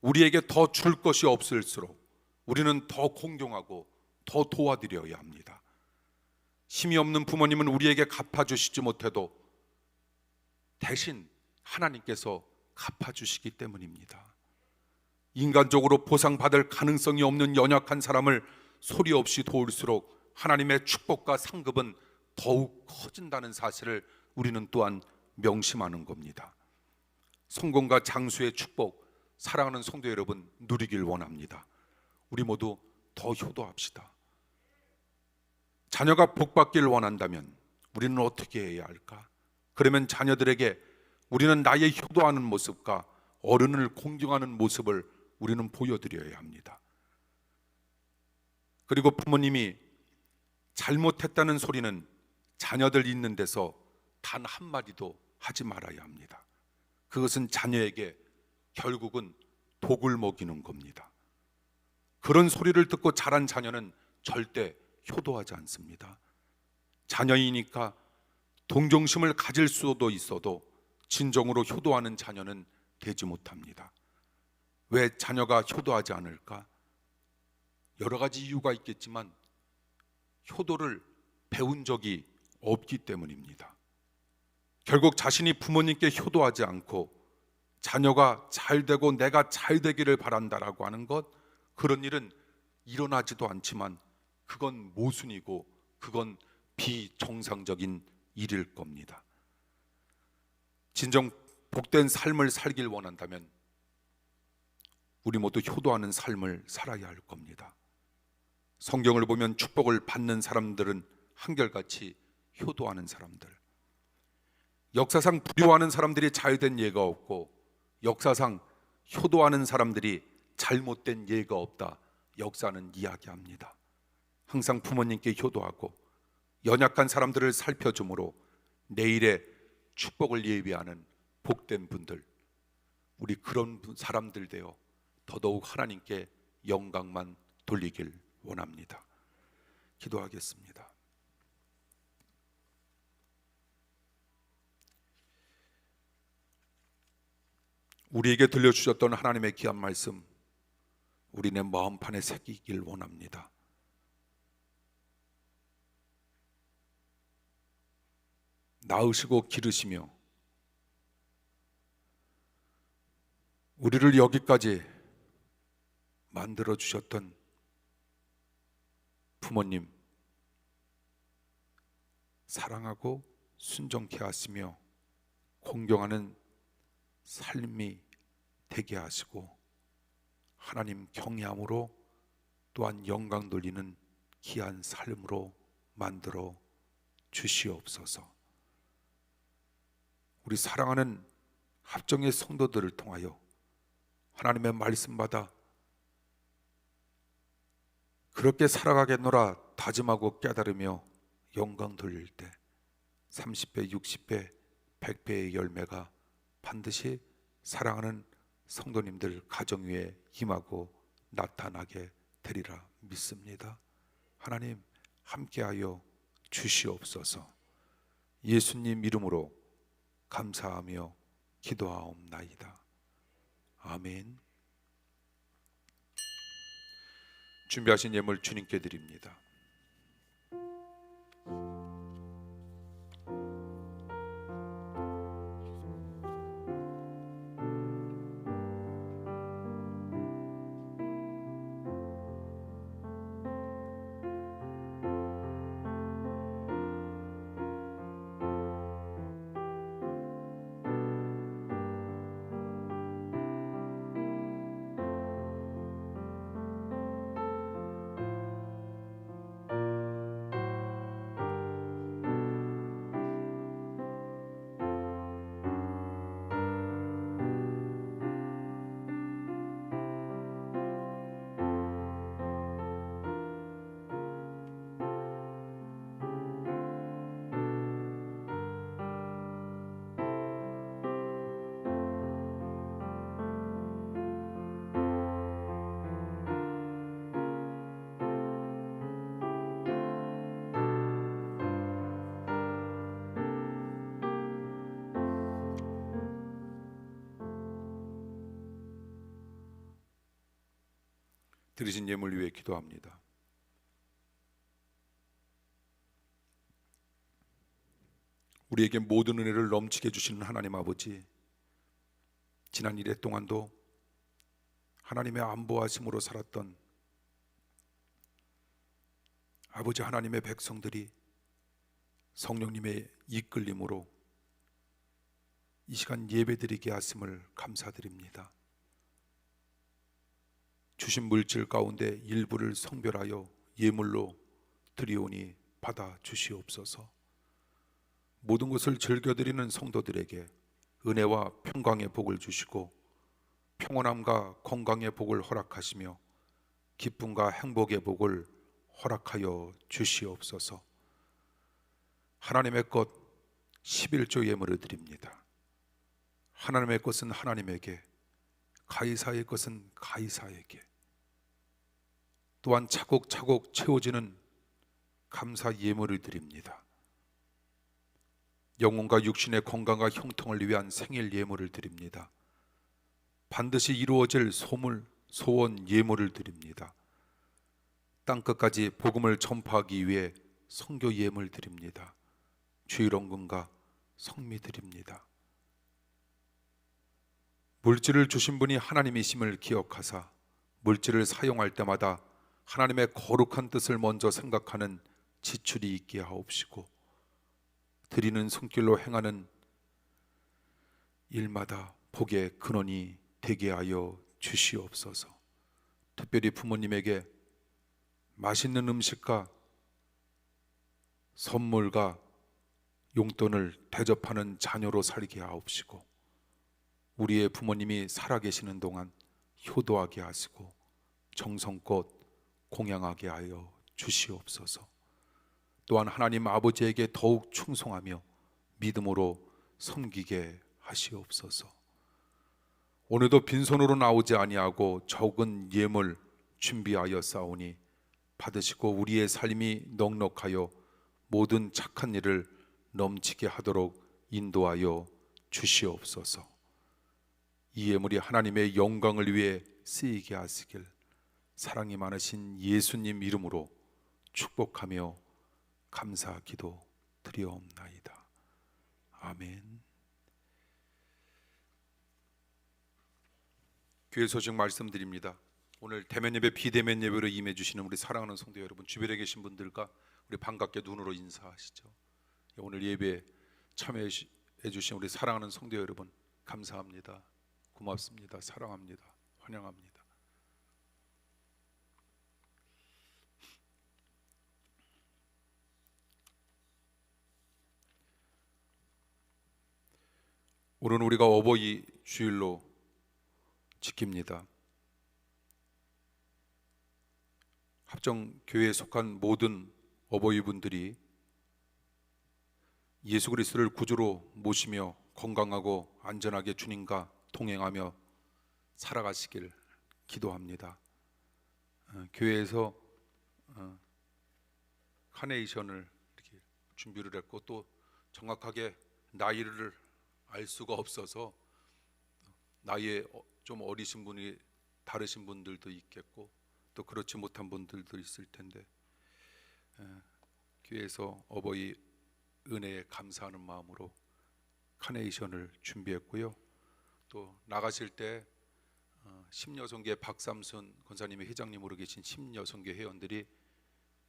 우리에게 더 줄 것이 없을수록 우리는 더 공경하고 더 도와드려야 합니다. 힘이 없는 부모님은 우리에게 갚아주시지 못해도 대신 하나님께서 갚아주시기 때문입니다. 인간적으로 보상받을 가능성이 없는 연약한 사람을 소리 없이 도울수록 하나님의 축복과 상급은 더욱 커진다는 사실을 우리는 또한 명심하는 겁니다. 성공과 장수의 축복, 사랑하는 성도 여러분, 누리길 원합니다. 우리 모두 더 효도합시다. 자녀가 복받기를 원한다면 우리는 어떻게 해야 할까? 그러면 자녀들에게 우리는 나의 효도하는 모습과 어른을 공경하는 모습을 우리는 보여드려야 합니다. 그리고 부모님이 잘못했다는 소리는 자녀들 있는 데서 단 한마디도 하지 말아야 합니다. 그것은 자녀에게 결국은 독을 먹이는 겁니다. 그런 소리를 듣고 자란 자녀는 절대 효도하지 않습니다. 자녀이니까 동정심을 가질 수도 있어도 진정으로 효도하는 자녀는 되지 못합니다. 왜 자녀가 효도하지 않을까? 여러 가지 이유가 있겠지만 효도를 배운 적이 없기 때문입니다. 결국 자신이 부모님께 효도하지 않고 자녀가 잘 되고 내가 잘 되기를 바란다라고 하는 것, 그런 일은 일어나지도 않지만 그건 모순이고 그건 비정상적인 일일 겁니다. 진정 복된 삶을 살길 원한다면 우리 모두 효도하는 삶을 살아야 할 겁니다. 성경을 보면 축복을 받는 사람들은 한결같이 효도하는 사람들, 역사상 불효하는 사람들이 잘된 예가 없고 역사상 효도하는 사람들이 잘못된 예가 없다, 역사는 이야기합니다. 항상 부모님께 효도하고 연약한 사람들을 살펴줌으로 내일의 축복을 예비하는 복된 분들, 우리 그런 사람들 되어 더더욱 하나님께 영광만 돌리길 원합니다. 기도하겠습니다. 우리에게 들려주셨던 하나님의 귀한 말씀, 우리네 마음판에 새기길 원합니다. 낳으시고 기르시며 우리를 여기까지 만들어 주셨던 부모님, 사랑하고 순종케 하시며 공경하는 삶이 되게 하시고 하나님 경외함으로 또한 영광 돌리는 귀한 삶으로 만들어 주시옵소서. 우리 사랑하는 합정의 성도들을 통하여 하나님의 말씀 받아 그렇게 살아가겠노라 다짐하고 깨달으며 영광 돌릴 때 30배, 60배, 100배의 열매가 반드시 사랑하는 성도님들 가정 위에 임하고 나타나게 되리라 믿습니다. 하나님 함께하여 주시옵소서. 예수님 이름으로 감사하며 기도하옵나이다. 아멘. 준비하신 예물 주님께 드립니다. 드리신 예물 위해 기도합니다. 우리에게 모든 은혜를 넘치게 주시는 하나님 아버지, 지난 1회 동안도 하나님의 안보하심으로 살았던 아버지 하나님의 백성들이 성령님의 이끌림으로 이 시간 예배드리게 하심을 감사드립니다. 주신 물질 가운데 일부를 성별하여 예물로 드리오니 받아 주시옵소서. 모든 것을 즐겨드리는 성도들에게 은혜와 평강의 복을 주시고 평온함과 건강의 복을 허락하시며 기쁨과 행복의 복을 허락하여 주시옵소서. 하나님의 것 11조 예물을 드립니다. 하나님의 것은 하나님에게, 가이사의 것은 가이사에게, 또한 차곡차곡 채워지는 감사 예물을 드립니다. 영혼과 육신의 건강과 형통을 위한 생일 예물을 드립니다. 반드시 이루어질 소원 예물을 드립니다. 땅끝까지 복음을 전파하기 위해 선교 예물 드립니다. 주일원금과 성미 드립니다. 물질을 주신 분이 하나님이심을 기억하사 물질을 사용할 때마다 하나님의 거룩한 뜻을 먼저 생각하는 지출이 있게 하옵시고 드리는 손길로 행하는 일마다 복의 근원이 되게 하여 주시옵소서. 특별히 부모님에게 맛있는 음식과 선물과 용돈을 대접하는 자녀로 살게 하옵시고 우리의 부모님이 살아계시는 동안 효도하게 하시고 정성껏 공양하게 하여 주시옵소서. 또한 하나님 아버지에게 더욱 충성하며 믿음으로 섬기게 하시옵소서. 오늘도 빈손으로 나오지 아니하고 적은 예물 준비하여 싸우니 받으시고 우리의 삶이 넉넉하여 모든 착한 일을 넘치게 하도록 인도하여 주시옵소서. 이 예물이 하나님의 영광을 위해 쓰이게 하시길 사랑이 많으신 예수님 이름으로 축복하며 감사 기도 드리옵나이다. 아멘. 교회 소식 말씀드립니다. 오늘 대면 예배, 비대면 예배로 임해 주시는 우리 사랑하는 성도 여러분, 주변에 계신 분들과 우리 반갑게 눈으로 인사하시죠. 오늘 예배에 참여해 주신 우리 사랑하는 성도 여러분, 감사합니다. 고맙습니다. 사랑합니다. 환영합니다. 오늘은 우리가 어버이 주일로 지킵니다. 합정교회에 속한 모든 어버이분들이 예수 그리스도를 구주로 모시며 건강하고 안전하게 주님과 동행하며 살아가시길 기도합니다. 교회에서 카네이션을 이렇게 준비를 했고, 또 정확하게 나이를 알 수가 없어서 나이에 좀 어리신 분이 다르신 분들도 있겠고, 또 그렇지 못한 분들도 있을 텐데, 교회에서 어버이 은혜에 감사하는 마음으로 카네이션을 준비했고요. 또 나가실 때 심여성계 박삼순 권사님의 회장님으로 계신 심여성계 회원들이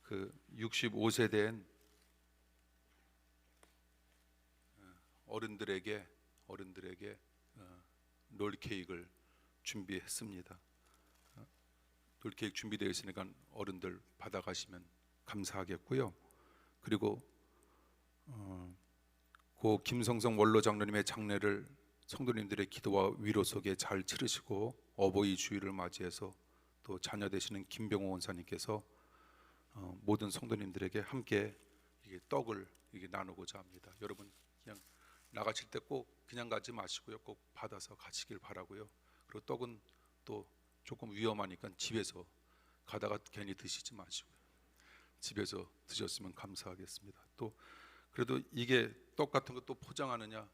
그 65세 된 어른들에게 롤케이크를 준비했습니다. 롤케이크 준비되어 있으니까 어른들 받아가시면 감사하겠고요. 그리고 고 김성성 원로 장로님의 장례를 성도님들의 기도와 위로 속에 잘 치르시고, 어버이 주일을 맞이해서 또 자녀 되시는 김병호 원사님께서 모든 성도님들에게 함께 이게 떡을 이게 나누고자 합니다. 여러분 그냥 나가실 때 꼭 그냥 가지 마시고요, 꼭 받아서 가시길 바라고요. 그리고 떡은 또 조금 위험하니까 집에서 가다가 괜히 드시지 마시고요, 집에서 드셨으면 감사하겠습니다. 또 그래도 이게 떡 같은 것도 포장하느냐,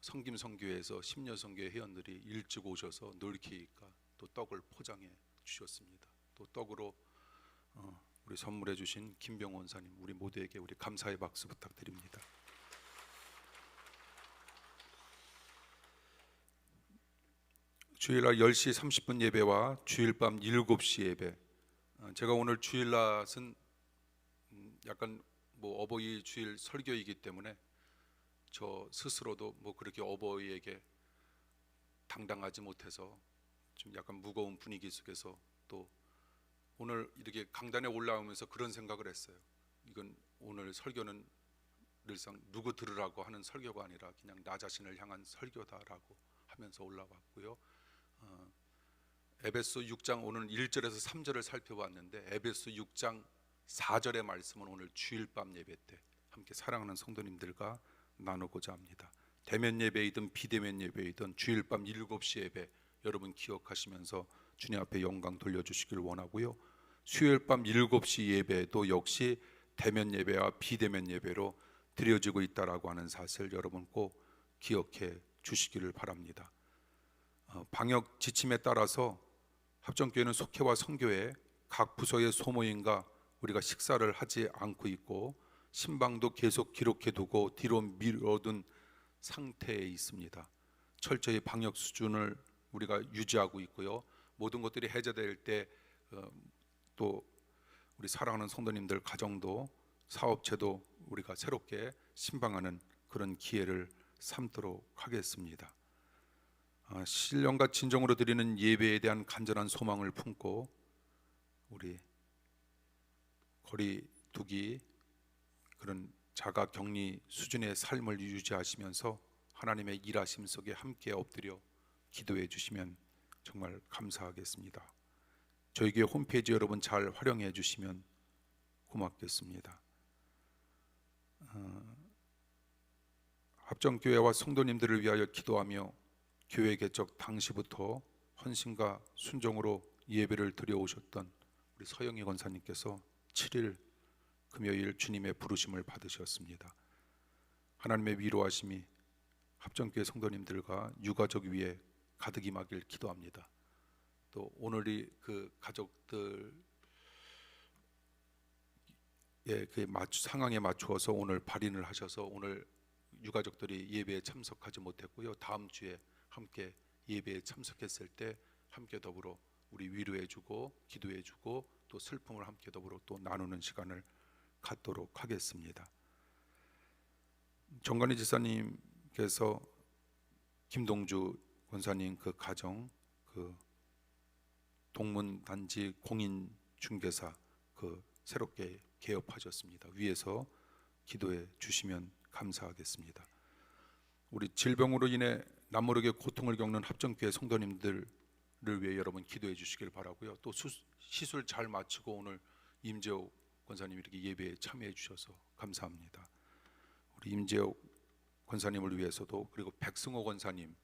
성김성교회에서 심여성교회 회원들이 일찍 오셔서 놀케이크와 또 떡을 포장해 주셨습니다. 또 떡으로 우리 선물해 주신 김병호 원사님, 우리 모두에게 우리 감사의 박수 부탁드립니다. 주일날 10시 30분 예배와 주일 밤 7시 예배, 제가 오늘 주일날은 약간 뭐 어버이 주일 설교이기 때문에 저 스스로도 뭐 그렇게 어버이에게 당당하지 못해서 좀 약간 무거운 분위기 속에서, 또 오늘 이렇게 강단에 올라오면서 그런 생각을 했어요. 이건 오늘 설교는 늘상 누구 들으라고 하는 설교가 아니라 그냥 나 자신을 향한 설교다라고 하면서 올라왔고요. 에베소 6장 오늘 1절에서 3절을 살펴봤는데, 에베소 6장 4절의 말씀은 오늘 주일 밤 예배 때 함께 사랑하는 성도님들과 나누고자 합니다. 대면 예배이든 비대면 예배이든 주일 밤 7시 예배 여러분 기억하시면서 주님 앞에 영광 돌려주시길 원하고요. 수요일 밤 7시 예배도 역시 대면 예배와 비대면 예배로 드려지고 있다라고 하는 사실 여러분 꼭 기억해 주시기를 바랍니다. 방역 지침에 따라서 합정교회는 속회와 선교회 각 부서의 소모임과 우리가 식사를 하지 않고 있고, 신방도 계속 기록해 두고 뒤로 미뤄둔 상태에 있습니다. 철저히 방역 수준을 우리가 유지하고 있고요. 모든 것들이 해제될 때 또 우리 사랑하는 성도님들 가정도 사업체도 우리가 새롭게 신방하는 그런 기회를 삼도록 하겠습니다. 신령과 진정으로 드리는 예배에 대한 간절한 소망을 품고 우리 거리두기 그런 자가 격리 수준의 삶을 유지하시면서 하나님의 일하심 속에 함께 엎드려 기도해 주시면 정말 감사하겠습니다. 저희 교회 홈페이지 여러분 잘 활용해 주시면 고맙겠습니다. 합정교회와 성도님들을 위하여 기도하며 교회 개척 당시부터 헌신과 순종으로 예배를 드려오셨던 우리 서영희 권사님께서 7일 금요일 주님의 부르심을 받으셨습니다. 하나님의 위로하심이 합정교회 성도님들과 유가족 위에 가득 임하길 기도합니다. 또 오늘이 그 가족들의 그 상황에 맞추어서 오늘 발인을 하셔서 오늘 유가족들이 예배에 참석하지 못했고요. 다음 주에 함께 예배에 참석했을 때 함께 더불어 우리 위로해주고 기도해주고 또 슬픔을 함께 더불어 또 나누는 시간을 갖도록 하겠습니다. 정관희 지사님께서 김동주 권사님 그 가정 그 동문단지 공인중개사 그 새롭게 개업하셨습니다. 위에서 기도해 주시면 감사하겠습니다. 우리 질병으로 인해 남모르게 고통을 겪는 합정교회 성도님들을 위해 여러분 기도해 주시길 바라고요. 또 시술 잘 마치고 오늘 임재옥 권사님 이렇게 예배에 참여해 주셔서 감사합니다. 우리 임재옥 권사님을 위해서도 그리고 백승호 권사님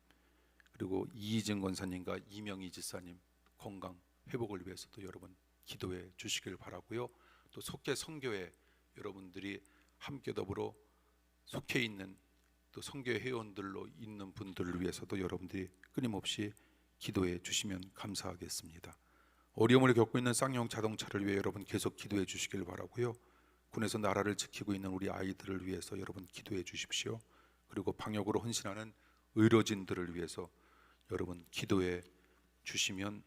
그리고 이희정 권사님과 이명희 지사님 건강 회복을 위해서도 여러분 기도해 주시길 바라고요. 또 속계 선교회 여러분들이 함께 더불어 속해 있는 또 선교회 회원들로 있는 분들을 위해서도 여러분들이 끊임없이 기도해 주시면 감사하겠습니다. 어려움을 겪고 있는 쌍용 자동차를 위해 여러분 계속 기도해 주시길 바라고요. 군에서 나라를 지키고 있는 우리 아이들을 위해서 여러분 기도해 주십시오. 그리고 방역으로 헌신하는 의료진들을 위해서 여러분 기도해 주시면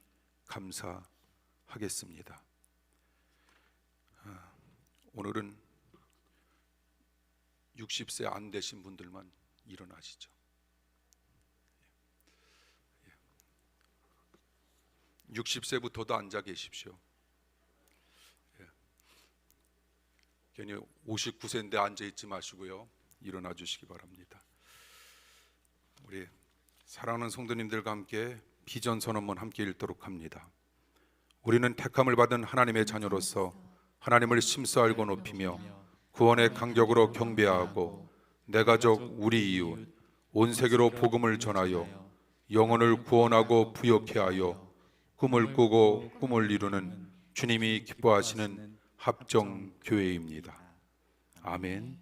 감사하겠습니다. 오늘은 60세 안 되신 분들만 일어나시죠. 60세부터도 앉아 계십시오. 괜히 59세인데 앉아 있지 마시고요. 일어나 주시기 바랍니다. 우리 사랑하는 성도님들과 함께 비전 선언문 함께 읽도록 합니다. 우리는 택함을 받은 하나님의 자녀로서 하나님을 심써 알고 높이며 구원의 간격으로 경배하고 내 가족 우리 이웃 온 세계로 복음을 전하여 영혼을 구원하고 부욕해 하여 꿈을 꾸고 꿈을 이루는 주님이 기뻐하시는 합정교회입니다. 아멘.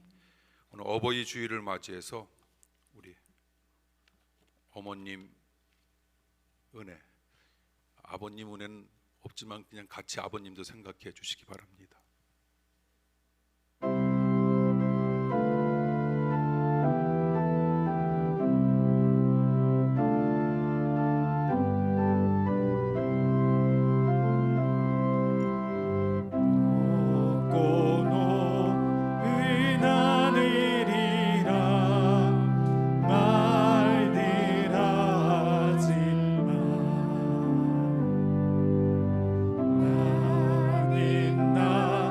오늘 어버이 주일을 맞이해서 우리 어머님 은혜, 아버님 은혜는 없지만 그냥 같이 아버님도 생각해 주시기 바랍니다. 나는 나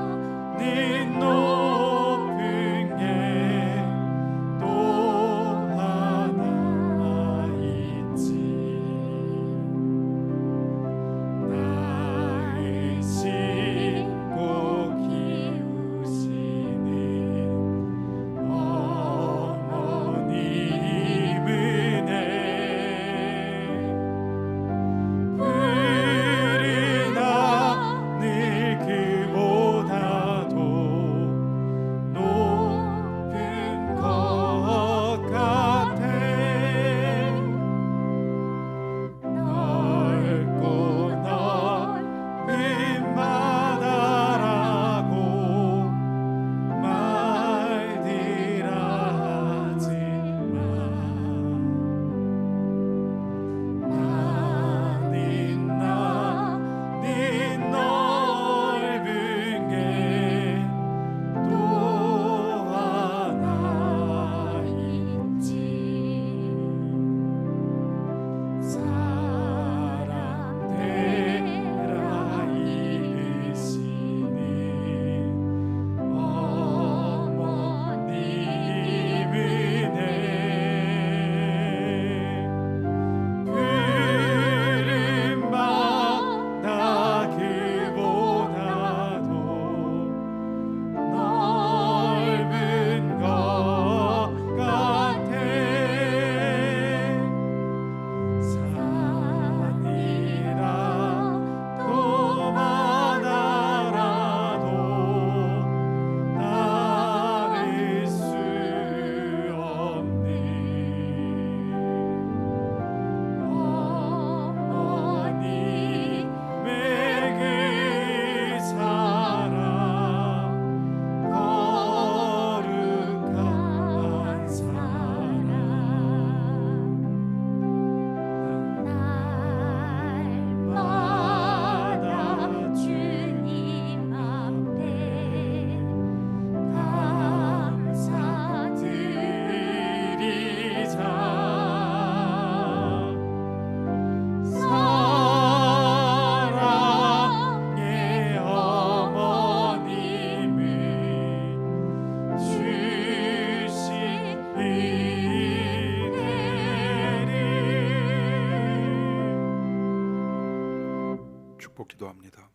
축복 기도합니다.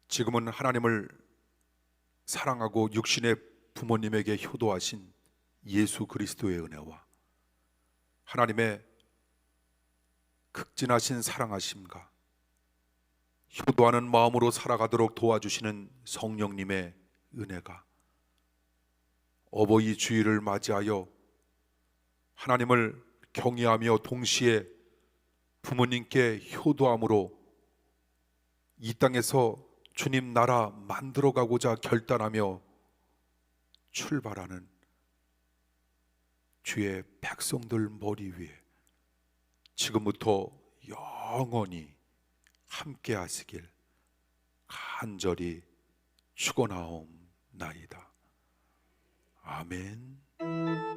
지금은 하나님을 사랑하고 육신의 부모님에게 효도하신 예수 그리스도의 은혜와 하나님의 극진하신 사랑하심과 효도하는 마음으로 살아가도록 도와주시는 성령님의 은혜가 어버이 주일을 맞이하여 하나님을 경외하며 동시에 부모님께 효도함으로 이 땅에서 주님 나라 만들어가고자 결단하며 출발하는 주의 백성들 머리 위에 지금부터 영원히 함께 하시길 간절히 축원하옵나이다. 아멘.